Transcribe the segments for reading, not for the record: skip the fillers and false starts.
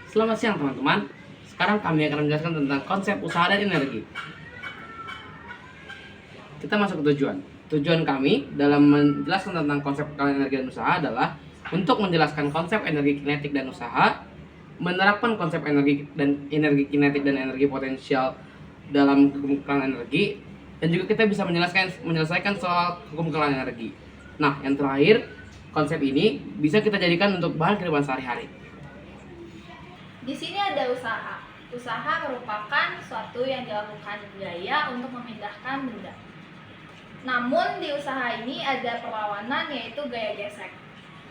Selamat siang teman-teman. Sekarang kami akan menjelaskan tentang konsep usaha dan energi. Kita masuk ke tujuan. Tujuan kami dalam menjelaskan tentang konsep kalian energi dan usaha adalah untuk menjelaskan konsep energi kinetik dan usaha, menerapkan konsep energi kinetik dan energi potensial dalam kekembangan energi, dan juga kita bisa menyelesaikan soal kekembangan energi. Nah, yang terakhir, konsep ini bisa kita jadikan untuk bahan kehidupan sehari-hari. Di sini ada usaha. Usaha merupakan suatu yang dilakukan gaya untuk memindahkan benda. Namun di usaha ini ada perlawanan, yaitu gaya gesek.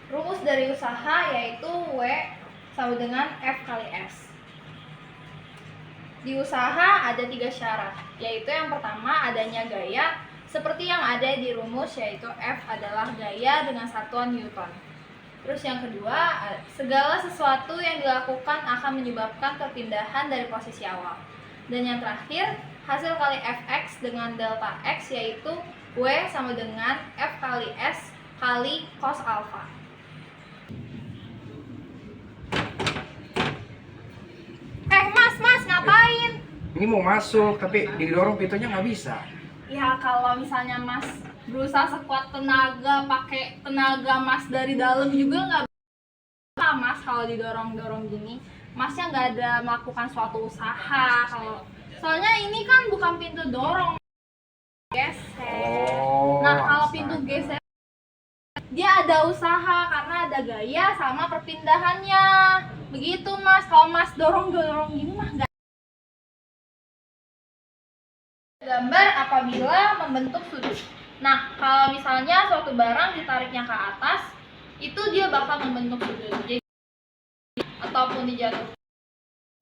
Rumus dari usaha yaitu W sama dengan F kali S. Di usaha ada 3 syarat, yaitu yang pertama adanya gaya seperti yang ada di rumus, yaitu F adalah gaya dengan satuan Newton. Terus yang kedua, segala sesuatu yang dilakukan akan menyebabkan perpindahan dari posisi awal. Dan yang terakhir, hasil kali Fx dengan delta X yaitu W sama dengan F kali S kali cos alpha. Mas, ngapain? Ini mau masuk, tapi didorong pintunya nggak bisa. Ya kalau misalnya Mas berusaha sekuat tenaga, pakai tenaga Mas dari dalam juga nggak bisa Mas kalau didorong-dorong gini. Masnya nggak ada melakukan suatu usaha. Soalnya ini kan bukan pintu dorong, geser. Nah kalau pintu geser dia ada usaha karena ada gaya sama perpindahannya. Begitu Mas. Kalau Mas dorong-dorong gini mah nggak. Gambar apabila membentuk sudut. Nah, kalau misalnya suatu barang ditariknya ke atas, itu dia bakal membentuk sudut. Jadi ataupun dijatuh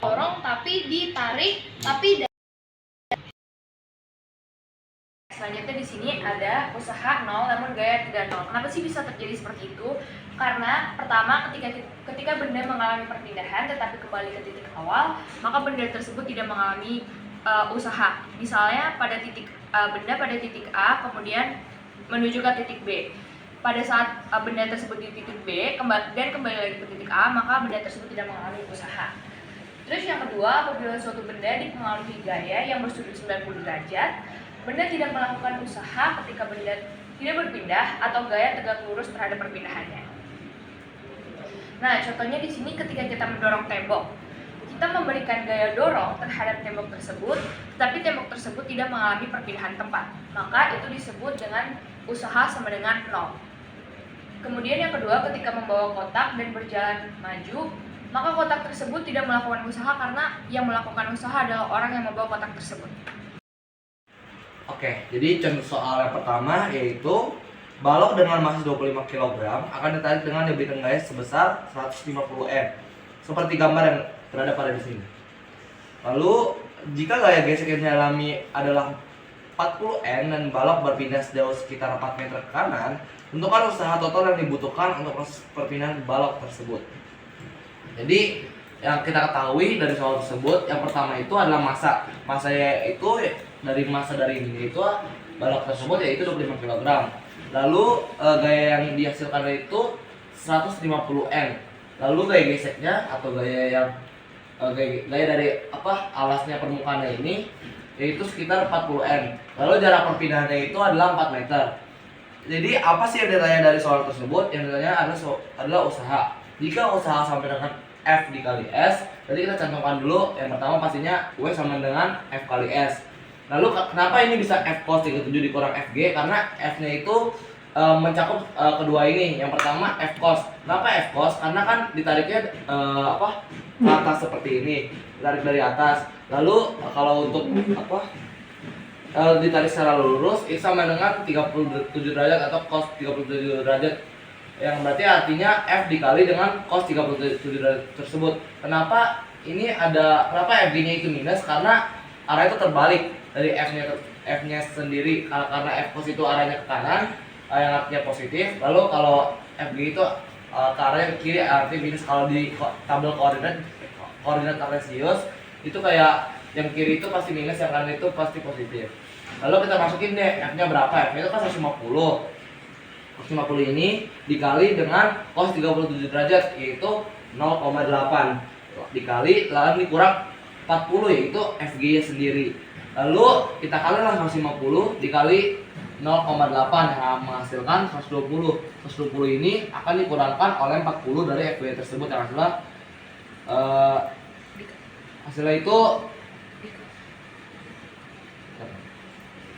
dorong tapi ditarik tapi selanjutnya di sini ada usaha 0 namun gaya tidak 0. Kenapa sih bisa terjadi seperti itu? Karena pertama ketika benda mengalami perpindahan tetapi kembali ke titik awal, maka benda tersebut tidak mengalami usaha. Misalnya pada benda pada titik A kemudian menuju ke titik B. Pada saat benda tersebut di titik B dan kembali lagi ke titik A, maka benda tersebut tidak mengalami usaha. Terus yang kedua, apabila suatu benda dipengaruhi gaya yang bersudut 90 derajat, benda tidak melakukan usaha ketika benda tidak berpindah atau gaya tegak lurus terhadap perpindahannya. Nah, contohnya di sini ketika kita mendorong tembok, kita memberikan gaya dorong terhadap tembok tersebut, tetapi tembok tersebut tidak mengalami perpindahan tempat, maka itu disebut dengan usaha sama dengan 0. Kemudian yang kedua, ketika membawa kotak dan berjalan maju, maka kotak tersebut tidak melakukan usaha karena yang melakukan usaha adalah orang yang membawa kotak tersebut. Oke, jadi contoh soal yang pertama yaitu balok dengan massa 25 kg akan ditarik dengan debitan gaya sebesar 150 N. Seperti gambar yang berada pada di sini. Lalu, jika gaya gesek yang dialami adalah 40 N dan balok berpindah sejauh sekitar 4 meter ke kanan, tentukan usaha total yang dibutuhkan untuk proses perpindahan balok tersebut. Jadi, yang kita ketahui dari soal tersebut, yang pertama itu adalah massa. Massanya itu dari massa dari ini itu balok tersebut yaitu 25 kg. Lalu gaya yang dihasilkan itu 150 N. Lalu gaya geseknya atau gaya yang gaya dari alasnya permukaannya ini yaitu sekitar 40 N. Lalu jarak perpindahannya itu adalah 4 meter. Jadi apa sih yang ditanya dari soal tersebut? Yang ditanya adalah usaha. Jika usaha sampai dengan F dikali S, jadi kita cantumkan dulu yang pertama pastinya W sama dengan F kali S. Lalu kenapa ini bisa F cos 37 dikurang FG? Karena F-nya itu mencakup kedua ini. Yang pertama F cos. Kenapa F cos? Karena kan ditariknya ke atas seperti ini. Ditarik dari atas. Lalu kalau untuk ditarik secara lurus itu sama dengan 37 derajat atau cos 37 derajat. Yang berarti artinya F dikali dengan cos 37 derajat tersebut. Kenapa FG-nya itu minus? Karena arah itu terbalik dari F-nya sendiri, karena F cos itu arahnya ke kanan, yang artinya positif. Lalu kalau FG itu ke arahnya ke kiri, artinya minus. Kalau di tabel koordinat kartesius itu kayak yang kiri itu pasti minus, yang kanan itu pasti positif. Lalu kita masukin deh F-nya berapa? F-nya itu kan 150. 150 ini dikali dengan cos 37 derajat yaitu 0,8. dikali lalu dikurang 40 yaitu FG nya sendiri. Lalu kita kalilah 150 dikali 0,8 yang menghasilkan 120. 120 ini akan dikurangkan oleh 40 dari FG tersebut yang hasilnya itu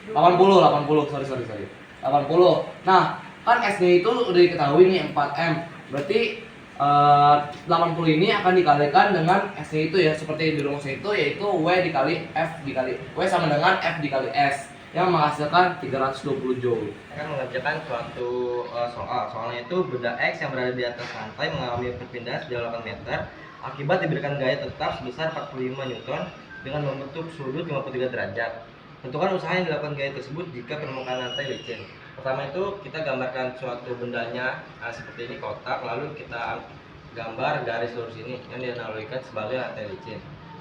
80, sorry. 80. Nah, kan S-nya itu udah diketahui nih 4M. Berarti 80 ini akan dikalikan dengan S-nya itu ya, seperti di rumusnya itu, yaitu W dikali F dikali W sama dengan F dikali S yang menghasilkan 320 joule. Akan mengerjakan suatu soalnya itu benda X yang berada di atas lantai mengalami perpindahan sejauh 8 meter akibat diberikan gaya tetap sebesar 45 Newton dengan membentuk sudut 53 derajat. Tentukan usaha yang dilakukan gaya tersebut jika permukaan lantai licin. Pertama itu kita gambarkan suatu bendanya seperti ini kotak, lalu kita gambar garis lurus ini yang dianalogikan sebagai lantai licin.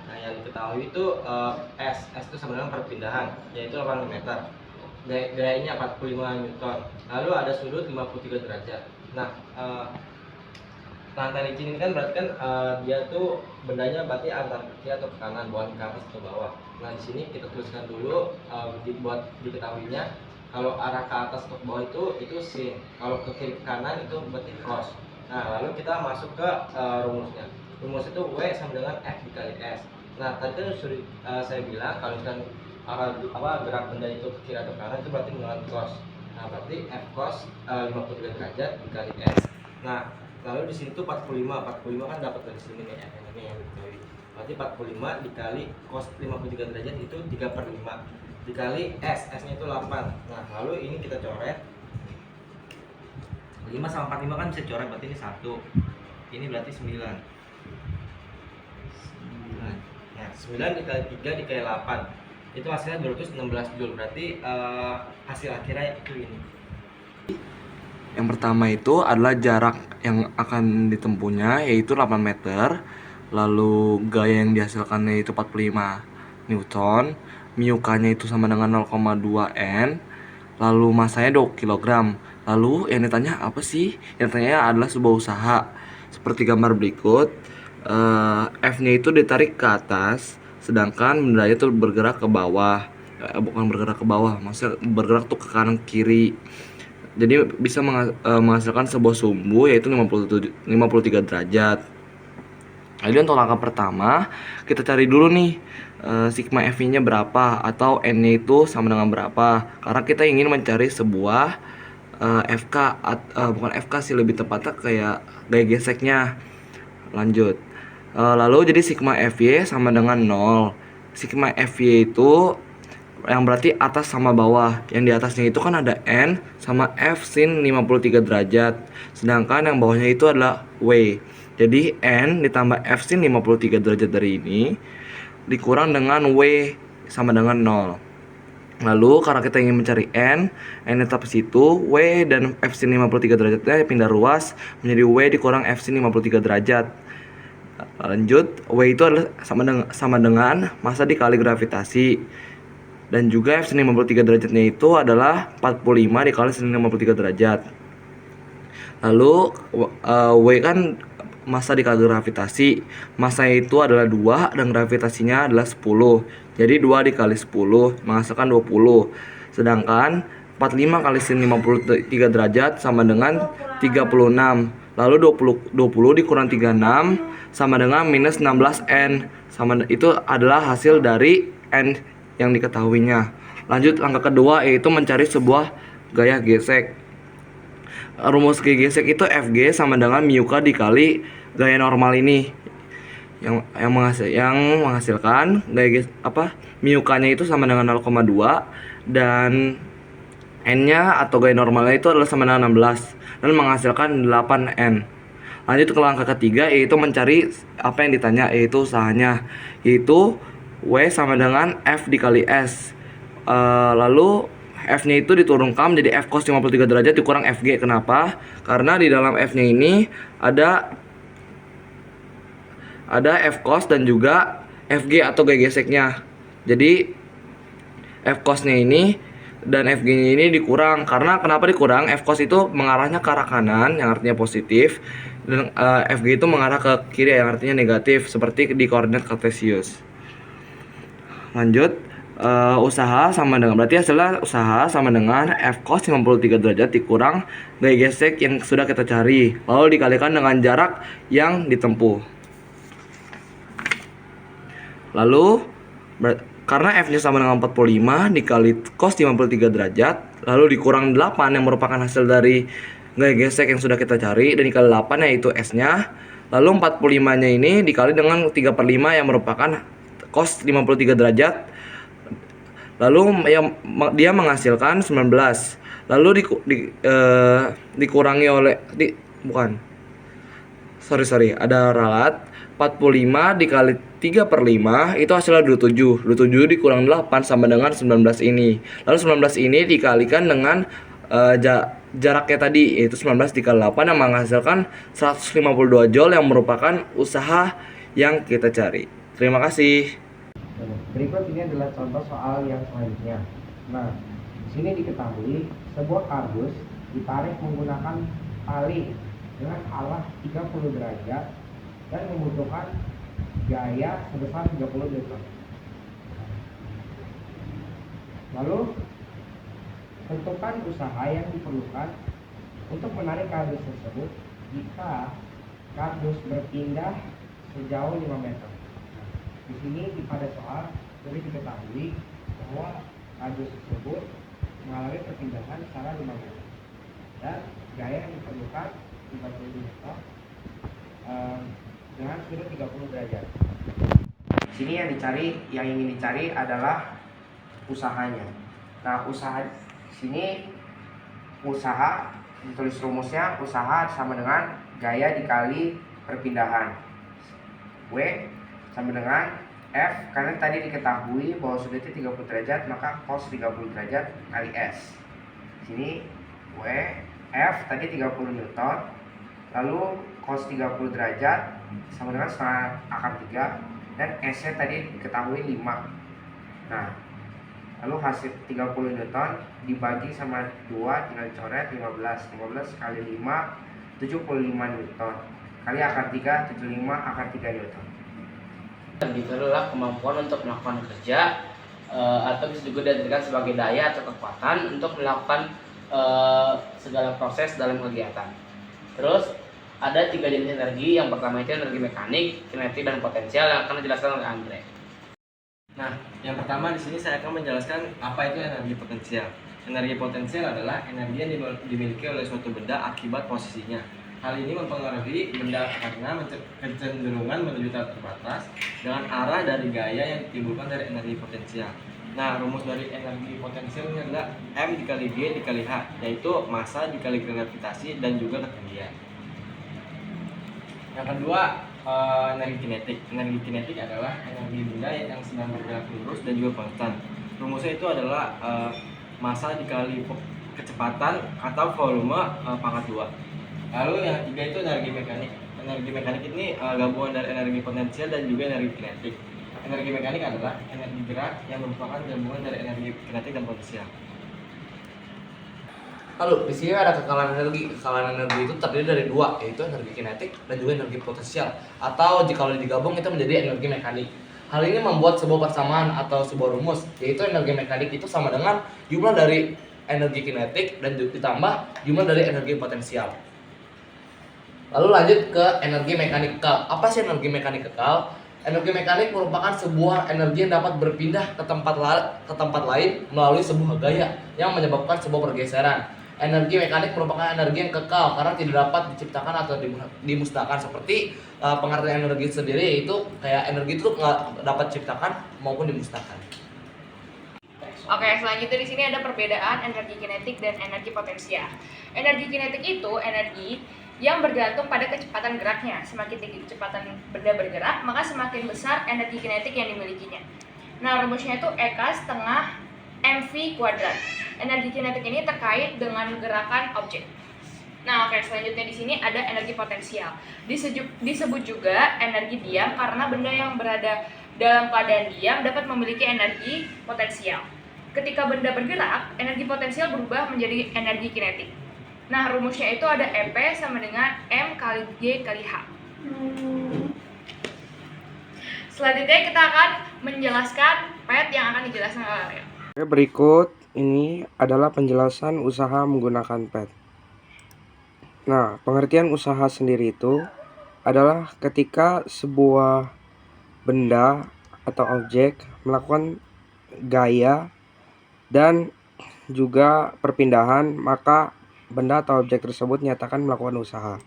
Nah, yang diketahui itu S itu sama dengan perpindahan, yaitu 8 meter. Gayanya 45 Newton. Lalu ada sudut 53 derajat. Nah, lantai licin ini kan berarti kan dia tuh bendanya berarti antar ke kiri atau ke kanan, bukan ke atas atau bawah. Nah, di sini kita tuliskan dulu buat diketahuinya kalau arah ke atas atau ke bawah itu sin, kalau ke kiri ke kanan itu berarti cos. Nah, lalu kita masuk ke rumusnya. Rumus itu W sama dengan F dikali S. Nah, tadi kan sudah saya bilang kalau misalkan gerak benda itu ke kiri atau ke kanan itu berarti menggunakan cos. Nah, berarti F cos 53 derajat dikali S. Nah, lalu di sini tuh 45 kan dapat dari sini nih F ini yang diketahui. Berarti 45 dikali cos 53 derajat itu 3/5 dikali S nya itu 8. Nah, lalu ini kita coret 5 sama 45 kan bisa coret, berarti ini 1, ini berarti 9. Nah, 9 dikali 3 dikali 8 itu hasilnya 216 joule, berarti hasil akhirnya itu ini. Yang pertama itu adalah jarak yang akan ditempuhnya yaitu 8 meter. Lalu gaya yang dihasilkannya itu 45 Newton. Μk-nya itu sama dengan 0,2 N. Lalu masanya 2 kg. Lalu yang ditanya apa sih? Yang ditanya adalah sebuah usaha. Seperti gambar berikut. F-nya itu ditarik ke atas, sedangkan benda itu bergerak ke bawah. Bukan bergerak ke bawah, maksudnya bergerak tuh ke kanan kiri. Jadi bisa menghasilkan sebuah sumbu yaitu 53 derajat. Jadi untuk langkah pertama kita cari dulu nih sigma F-nya berapa atau N-nya itu sama dengan berapa. Karena kita ingin mencari sebuah FK bukan FK sih, lebih tepatnya kayak gaya geseknya. Lanjut. Lalu jadi sigma Fy sama dengan 0. Sigma Fy itu yang berarti atas sama bawah. Yang di atasnya itu kan ada N sama F sin 53 derajat. Sedangkan yang bawahnya itu adalah W. Jadi N ditambah F sin 53 derajat dari ini dikurang dengan W sama dengan 0. Lalu karena kita ingin mencari N tetap situ, W dan F sin 53 derajatnya pindah ruas menjadi W dikurang F sin 53 derajat. Lanjut, W itu adalah sama dengan massa dikali gravitasi. Dan juga F sin 53 derajatnya itu adalah 45 dikali sin 53 derajat. Lalu W kan massa dikali gravitasi. Massa itu adalah 2 dan gravitasinya adalah 10. Jadi 2 dikali 10 menghasilkan 20. Sedangkan 45 kali sin 53 derajat sama dengan 36. Lalu 20 dikurang 36 sama dengan minus 16N. Itu adalah hasil dari N yang diketahuinya. Lanjut langkah kedua yaitu mencari sebuah gaya gesek. Rumus gaya gesek itu Fg sama dengan μk dikali gaya normal ini. Yang menghasilkan gaya μk-nya itu sama dengan 0,2 dan N-nya atau gaya normalnya itu adalah sama dengan 16 dan menghasilkan 8N. Lanjut ke langkah ketiga yaitu mencari apa yang ditanya, yaitu usahanya, yaitu W sama dengan F dikali S. Lalu F-nya itu diturunkan menjadi F cos 53 derajat dikurang Fg. Kenapa? Karena di dalam F-nya ini ada F cos dan juga Fg atau gaya geseknya. Jadi F cos-nya ini dan Fg-nya ini dikurang. Karena kenapa dikurang? F cos itu mengarahnya ke arah kanan yang artinya positif. Dan FG itu mengarah ke kiri yang artinya negatif seperti di koordinat kartesius. Lanjut, usaha sama dengan, berarti hasilnya usaha sama dengan F cos 53 derajat dikurang gaya gesek yang sudah kita cari, lalu dikalikan dengan jarak yang ditempuh. Lalu karena F nya sama dengan 45 dikali cos 53 derajat lalu dikurang 8 yang merupakan hasil dari gaya gesek yang sudah kita cari, dan dikali 8 yaitu S nya, lalu 45 nya ini dikali dengan 3/5 yang merupakan cos 53 derajat, lalu dia menghasilkan 19, lalu dikurangi oleh ada ralat 45 dikali 3/5 itu hasilnya 27. 27 dikurang 8 sama dengan 19 ini. Lalu 19 ini dikalikan dengan jaraknya tadi, yaitu 19 dikali 8 yang menghasilkan 152 joule yang merupakan usaha yang kita cari. Terima kasih. Berikut ini adalah contoh soal yang selanjutnya. Nah, di sini diketahui sebuah kardus ditarik menggunakan tali dengan arah 30 derajat dan membutuhkan gaya sebesar 30 Newton. Lalu tentukan usaha yang diperlukan untuk menarik kardus tersebut jika kardus berpindah sejauh 5 meter. Di sini pada soal sudah diketahui bahwa kardus tersebut mengalami perpindahan secara 5 meter dan gaya yang diperlukan 30 Newton dengan sudut 30 derajat. Di sini yang ingin dicari adalah usahanya. Nah, usaha di sini ditulis rumusnya usaha sama dengan gaya dikali perpindahan. W sama dengan F, karena tadi diketahui bahwa sudutnya 30 derajat, maka cos 30 derajat kali S. Di sini W, F tadi 30 Newton, lalu cos 30 derajat sama dengan setengah akar 3, dan S nya tadi diketahui 5. Nah, lalu hasil 30 Newton dibagi sama 2, tinggal coret 15 kali 5 75 Newton kali akar 3 75 akar 3 Newton. Itu adalah kemampuan untuk melakukan kerja atau bisa juga diartikan sebagai daya atau kekuatan untuk melakukan segala proses dalam kegiatan. Terus ada 3 jenis energi. Yang pertama itu energi mekanik, kinetik, dan potensial yang akan dijelaskan oleh Andre. Nah, yang pertama di sini saya akan menjelaskan apa itu energi potensial. Energi potensial adalah energi yang dimiliki oleh suatu benda akibat posisinya. Hal ini mempengaruhi benda karena kecenderungan menuju taraf terbatas dengan arah dari gaya yang ditimbulkan dari energi potensial. Nah, rumus dari energi potensial ini adalah M dikali G dikali H, yaitu massa dikali gravitasi dan juga ketinggian. Yang kedua, energi kinetik. Energi kinetik adalah energi benda yang sedang bergerak lurus dan juga konstan. Rumusnya itu adalah massa dikali kecepatan atau volume pangkat 2. Lalu yang ketiga itu energi mekanik. Energi mekanik ini gabungan dari energi potensial dan juga energi kinetik. Energi mekanik adalah energi gerak yang merupakan gabungan dari energi kinetik dan potensial. Lalu di sini ada kekalan energi. Kekalan energi itu terdiri dari 2, yaitu energi kinetik dan juga energi potensial. Atau jika digabung itu menjadi energi mekanik. Hal ini membuat sebuah persamaan atau sebuah rumus, yaitu energi mekanik itu sama dengan jumlah dari energi kinetik dan ditambah jumlah dari energi potensial. Lalu lanjut ke energi mekanik kekal. Apa sih energi mekanik kekal? Energi mekanik merupakan sebuah energi yang dapat berpindah ke tempat lain melalui sebuah gaya yang menyebabkan sebuah pergeseran. Energi mekanik merupakan energi yang kekal karena tidak dapat diciptakan atau dimusnahkan. Seperti pengertian energi sendiri, yaitu kayak energi itu nggak dapat diciptakan maupun dimusnahkan. Oke, selanjutnya di sini ada perbedaan energi kinetik dan energi potensial. Energi kinetik itu energi yang bergantung pada kecepatan geraknya. Semakin tinggi kecepatan benda bergerak, maka semakin besar energi kinetik yang dimilikinya. Nah, rumusnya itu EK setengah mv kuadrat. Energi kinetik ini terkait dengan gerakan objek. Nah, oke, selanjutnya di sini ada energi potensial. Disebut juga energi diam karena benda yang berada dalam keadaan diam dapat memiliki energi potensial. Ketika benda bergerak, energi potensial berubah menjadi energi kinetik. Nah, rumusnya itu ada EP sama dengan M kali G kali H. Selanjutnya kita akan menjelaskan PET yang akan dijelaskan oleh Arya. Oke, berikut ini adalah penjelasan usaha menggunakan PET. Nah, pengertian usaha sendiri itu adalah ketika sebuah benda atau objek melakukan gaya dan juga perpindahan, maka benda atau objek tersebut nyatakan melakukan usaha.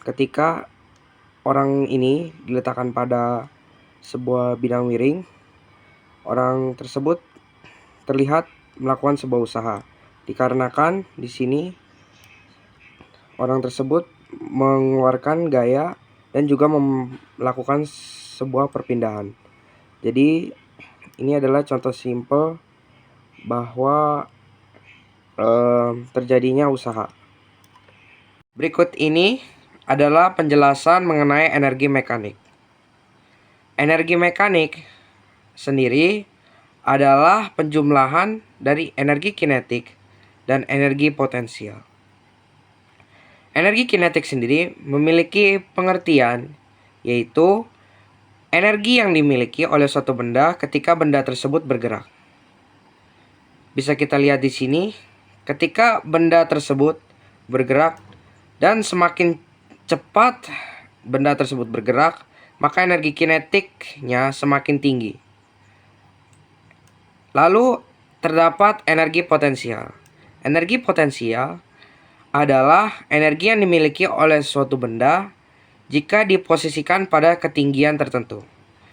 Ketika orang ini diletakkan pada sebuah bidang miring, orang tersebut terlihat melakukan sebuah usaha. Dikarenakan di sini orang tersebut mengeluarkan gaya dan juga melakukan sebuah perpindahan. Jadi ini adalah contoh simpel bahwa terjadinya usaha. Berikut ini adalah penjelasan mengenai energi mekanik. Energi mekanik sendiri adalah penjumlahan dari energi kinetik dan energi potensial. Energi kinetik sendiri memiliki pengertian, yaitu energi yang dimiliki oleh suatu benda ketika benda tersebut bergerak. Bisa kita lihat di sini, ketika benda tersebut bergerak dan semakin cepat benda tersebut bergerak, maka energi kinetiknya semakin tinggi. Lalu terdapat energi potensial. Energi potensial adalah energi yang dimiliki oleh suatu benda jika diposisikan pada ketinggian tertentu.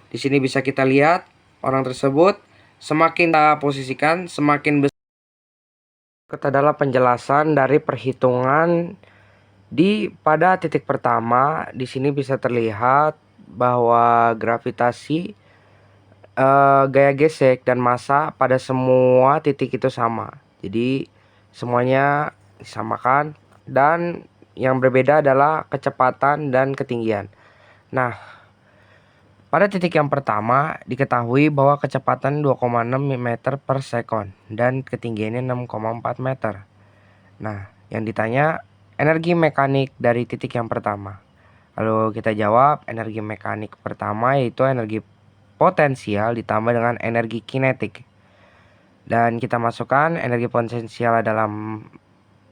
Di sini bisa kita lihat orang tersebut semakin kita posisikan semakin besar. Itu adalah penjelasan dari perhitungan pada titik pertama. Di sini bisa terlihat bahwa gravitasi, gaya gesek dan massa pada semua titik itu sama. Jadi semuanya disamakan, dan yang berbeda adalah kecepatan dan ketinggian. Nah, pada titik yang pertama diketahui bahwa kecepatan 2,6 meter per sekon dan ketinggiannya 6,4 meter. Nah, yang ditanya energi mekanik dari titik yang pertama. Lalu kita jawab, energi mekanik pertama yaitu energi potensial ditambah dengan energi kinetik. Dan kita masukkan energi potensial dalam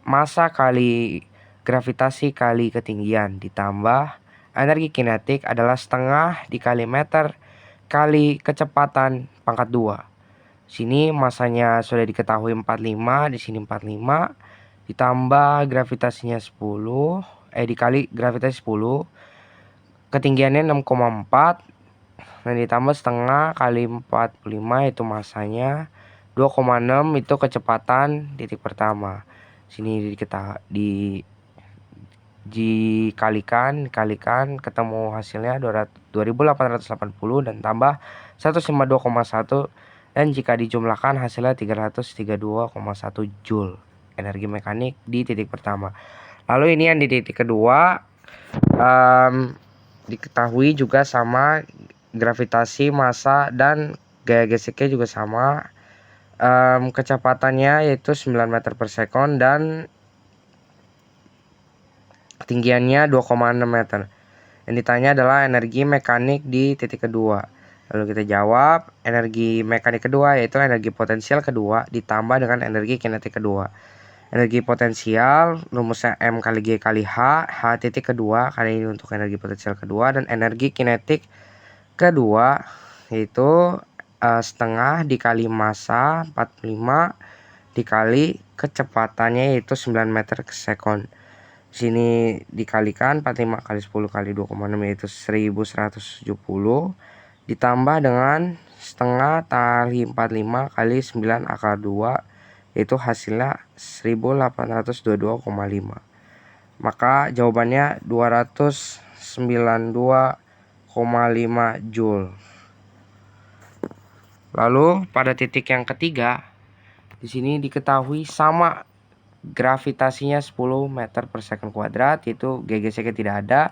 massa kali gravitasi kali ketinggian, ditambah energi kinetik adalah setengah dikali meter kali kecepatan pangkat 2. Sini masanya sudah diketahui 45, di sini 45 ditambah gravitasinya 10, dikali gravitasi 10, ketinggiannya 6,4, dan ditambah setengah kali 45 itu masanya 2,6, itu kecepatan titik pertama. Sini dikalikan ketemu hasilnya 2880 dan tambah 152,1, dan jika dijumlahkan hasilnya 332,1 Joule energi mekanik di titik pertama. Lalu ini yang di titik kedua, diketahui juga sama, gravitasi, massa, dan gaya geseknya juga sama. Kecepatannya yaitu 9 meter per sekon dan ketinggiannya 2,6 meter. Yang ditanya adalah energi mekanik di titik kedua. Lalu kita jawab, energi mekanik kedua yaitu energi potensial kedua ditambah dengan energi kinetik kedua. Energi potensial rumusnya M kali G kali H, H titik kedua, kali ini untuk energi potensial kedua, dan energi kinetik kedua yaitu setengah dikali massa 45 dikali kecepatannya yaitu 9 meter per sekon. Sini dikalikan 45 kali 10 kali 2,6 yaitu 1170, ditambah dengan setengah kali 45 kali 9 akar 2 yaitu hasilnya 1822,5. Maka jawabannya 292,5 Joule. Lalu pada titik yang ketiga, di sini diketahui sama gravitasinya 10 meter per sekon kuadrat, yaitu GGC-nya tidak ada,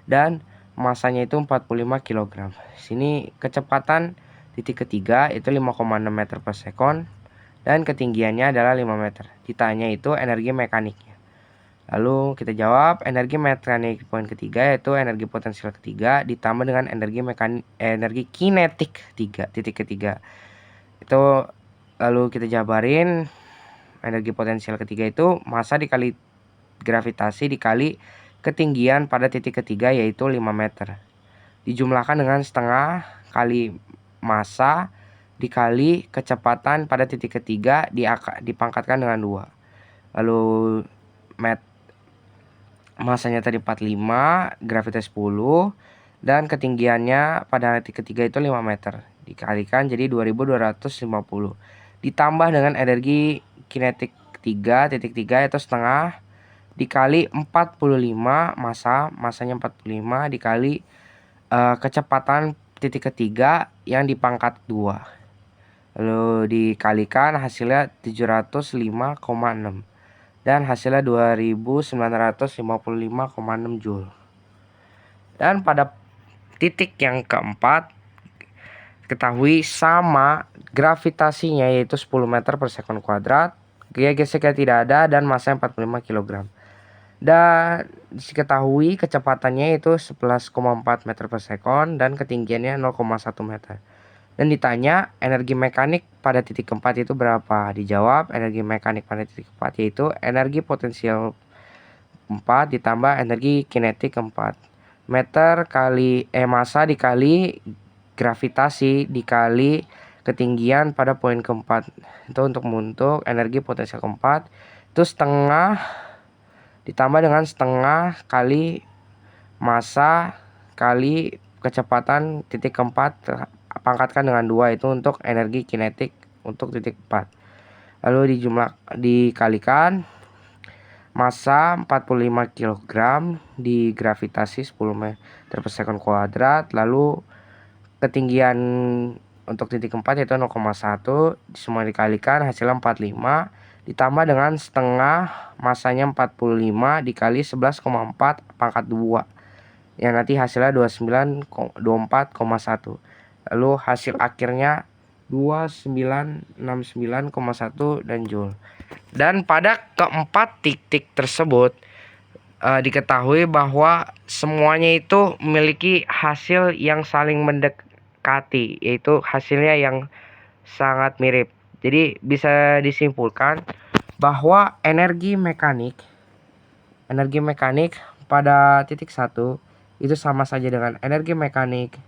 dan masanya itu 45 kg. Sini kecepatan titik ketiga itu 5,6 meter per sekon dan ketinggiannya adalah 5 meter. Ditanya itu energi mekaniknya. Lalu kita jawab energi mekanik poin ketiga yaitu energi potensial ketiga ditambah dengan energi kinetik titik ketiga. Itu lalu kita jabarin energi potensial ketiga itu massa dikali gravitasi dikali ketinggian pada titik ketiga yaitu 5 meter. Dijumlahkan dengan setengah kali massa dikali kecepatan pada titik ketiga dipangkatkan dengan 2. Lalu massanya tadi 45, gravitas 10 dan ketinggiannya pada titik ketiga itu 5 meter. Dikalikan jadi 2250. Ditambah dengan energi kinetik 3.3 itu setengah dikali 45 massanya 45 dikali kecepatan titik ketiga yang dipangkat 2. Lalu dikalikan hasilnya 705,6 dan hasilnya 2955,6 Joule. Dan pada titik yang keempat ketahui sama gravitasinya yaitu 10 meter per sekon kuadrat, gaya geseknya tidak ada dan masanya 45 kg. Dan diketahui kecepatannya itu 11,4 meter per sekon dan ketinggiannya 0,1 meter. Dan ditanya energi mekanik pada titik keempat itu berapa? Dijawab energi mekanik pada titik keempat yaitu energi potensial 4 ditambah energi kinetik 4. Meter kali massa dikali gravitasi dikali ketinggian pada poin keempat. Itu untuk energi potensial keempat itu setengah ditambah dengan setengah kali massa kali kecepatan titik keempat pangkatkan dengan 2 itu untuk energi kinetik untuk titik 4. Lalu dikalikan massa 45 kg di gravitasi 10 meter per sekon kuadrat. Lalu ketinggian untuk titik 4 yaitu 0,1, semua dikalikan hasilnya 45 ditambah dengan setengah massanya 45 dikali 11,4 pangkat 2 yang nanti hasilnya 24,1. Lalu hasil akhirnya 2969,1 dan Joule. Dan pada keempat titik tersebut diketahui bahwa semuanya itu memiliki hasil yang saling mendekati, yaitu hasilnya yang sangat mirip. Jadi bisa disimpulkan bahwa energi mekanik pada titik 1 itu sama saja dengan energi mekanik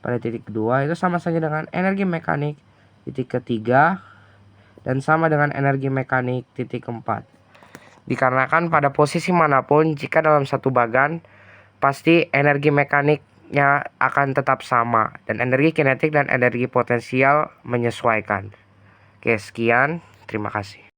pada titik kedua, itu sama saja dengan energi mekanik titik ketiga dan sama dengan energi mekanik titik keempat. Dikarenakan pada posisi manapun jika dalam satu bagan pasti energi mekaniknya akan tetap sama dan energi kinetik dan energi potensial menyesuaikan. Oke, sekian. Terima kasih.